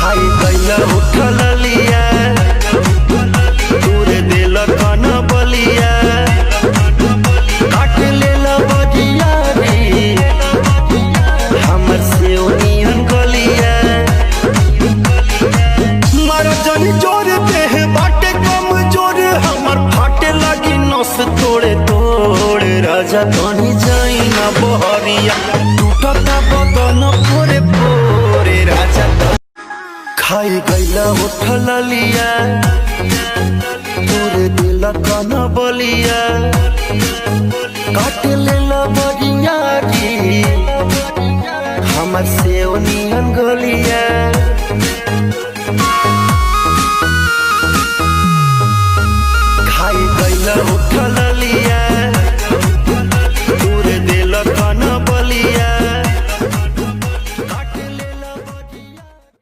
खाई गैला उठलिया तोरे दिल कन बलिया काट लेला बजिया रे हमर से ओनियन गलिया मारो जनी जोर देह बाटे कम जोर हमर फाटे लगी नस तोड़े तोड़े राजा तनी जाई ना बहरिया टूटता बदन पोरे पोरे राजा खाई गैला उठलिया तोरे दिल कन बलिया काट लेला बजिया रे हमर से ओनियन गलिया।